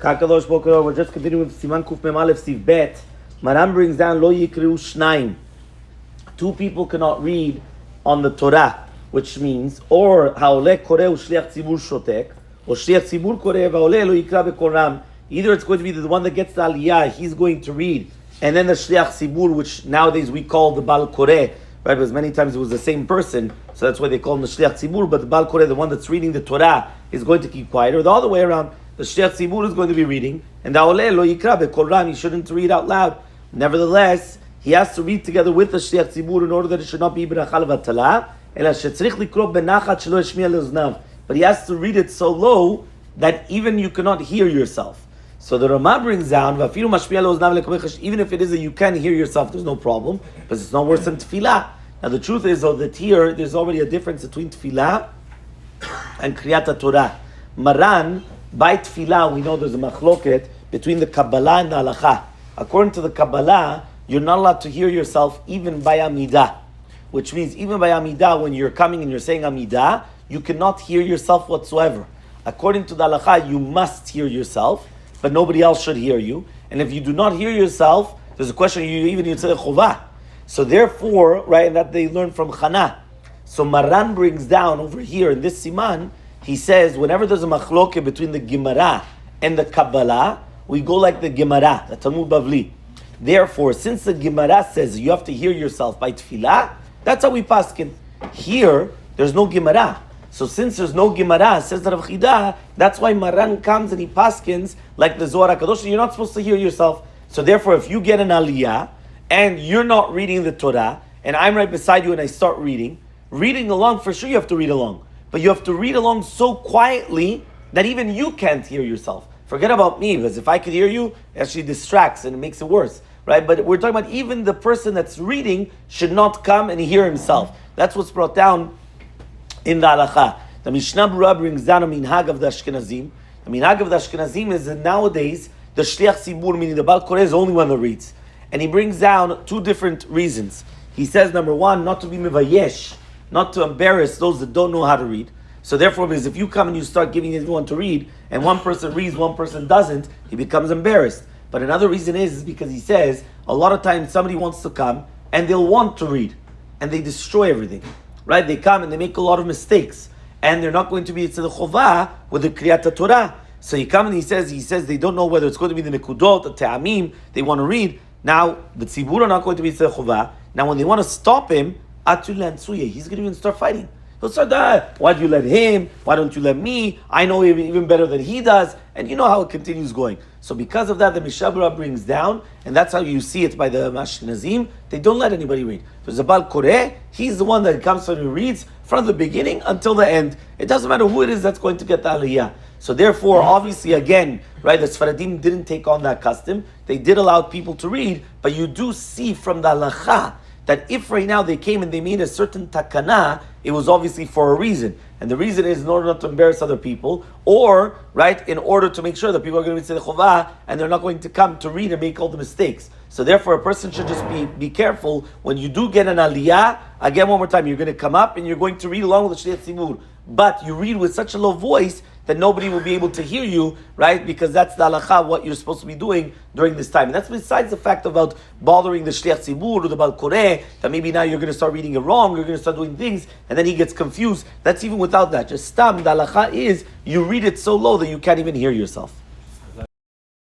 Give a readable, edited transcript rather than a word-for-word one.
Kakadosh Bokor, we're just continuing with Siman Kuf Mem Aleph Siv Bet. Maram brings down Lo Yikriu Shnaim. Two people cannot read on the Torah, which means, or Haoleh Koreh Ushliach Tzibur Shotek, or Shliach Tzibur Koreh Vaoleh Lo Yikra Bekoram. Either it's going to be the one that gets the Aliyah, he's going to read, and then the Shliach Tzibur, which nowadays we call the Bal Koreh, right? Because many times it was the same person, so that's why they call him the Shliach Tzibur. But the Bal Koreh, the one that's reading the Torah, is going to keep quiet. Or the other way around, the Shliach Tzibur is going to be reading, and the Haoleh Lo Yikra Bekoram, he shouldn't read out loud. Nevertheless, he has to read together with the Shliach Tzibur in order that it should not be Beracha Levatala, but he has to read it so low that even you cannot hear yourself. So the Ramah brings down, even if it is that you can hear yourself, there's no problem, because it's not worse than Tefillah. Now the truth is, though, that here, there's already a difference between Tefillah and Kriyat Torah. Maran, by Tefillah, we know there's a machloket between the Kabbalah and the Halakha. According to the Kabbalah, you're not allowed to hear yourself even by Amidah. Which means even by Amidah, when you're coming and you're saying Amidah, you cannot hear yourself whatsoever. According to the Halakha, you must hear yourself, but nobody else should hear you. And if you do not hear yourself, there's a question, you even need to say Chovah. So therefore, right, and that they learn from Chana. So Maran brings down over here in this Siman, he says, whenever there's a machloke between the Gemara and the Kabbalah, we go like the Gemara, the Talmud Bavli. Therefore, since the Gemara says you have to hear yourself by Tefillah, that's how we paskin. Here, there's no Gemara. So since there's no Gemara, says the Rav Chida, that's why Maran comes and he paskins like the Zohar HaKadosh. You're not supposed to hear yourself. So therefore, if you get an Aliyah and you're not reading the Torah, and I'm right beside you and I start reading along, for sure you have to read along. But you have to read along so quietly that even you can't hear yourself. Forget about me, because if I could hear you, it actually distracts and it makes it worse. Right? But we're talking about even the person that's reading should not come and hear himself. That's what's brought down in the Halakha. The Mishnah Berurah brings down a minhag of the Ashkenazim. The minhag of the Ashkenazim is that nowadays the Shliach Tzibur, meaning the Bal Koreh, is the only one that reads. And he brings down two different reasons. He says, number one, not to be mivayesh, not to embarrass those that don't know how to read. So therefore, because if you come and you start giving everyone to read, and one person reads, one person doesn't, he becomes embarrassed. But another reason is because he says, a lot of times somebody wants to come, and they'll want to read, and they destroy everything. Right? They come and they make a lot of mistakes, and they're not going to be to the Chovah with the Kriyat Torah. So he comes and he says they don't know whether it's going to be the Nekudot, the Te'amim, they want to read. Now, the Tzibur are not going to be to the Chovah. Now, when they want to stop him, Atul Lansuye, he's going to even start fighting. He'll start, why do you let him? Why don't you let me? I know even better than he does. And you know how it continues going. So because of that, the Mishnah Berurah brings down, and that's how you see it by the Ashkenazim, they don't let anybody read. There's a Bal Koreh, he's the one that comes and reads from the beginning until the end. It doesn't matter who it is that's going to get the Aliyah. So therefore, obviously, again, right, the Sfaradim didn't take on that custom. They did allow people to read, but you do see from the Halakha that if right now they came and they made a certain takana, it was obviously for a reason. And the reason is in order not to embarrass other people, or, right, in order to make sure that people are going to be Tzedek Chovah and they're not going to come to read and make all the mistakes. So therefore, a person should just be careful when you do get an Aliyah. Again, one more time, you're going to come up and you're going to read along with the Shliach Tzibur. But you read with such a low voice that nobody will be able to hear you, right? Because that's the halakha, what you're supposed to be doing during this time. And that's besides the fact about bothering the Shliach Tzibur or the Bal Koreh, that maybe now you're going to start reading it wrong, you're going to start doing things, and then he gets confused. That's even without that. Just stam, the halakha is, you read it so low that you can't even hear yourself.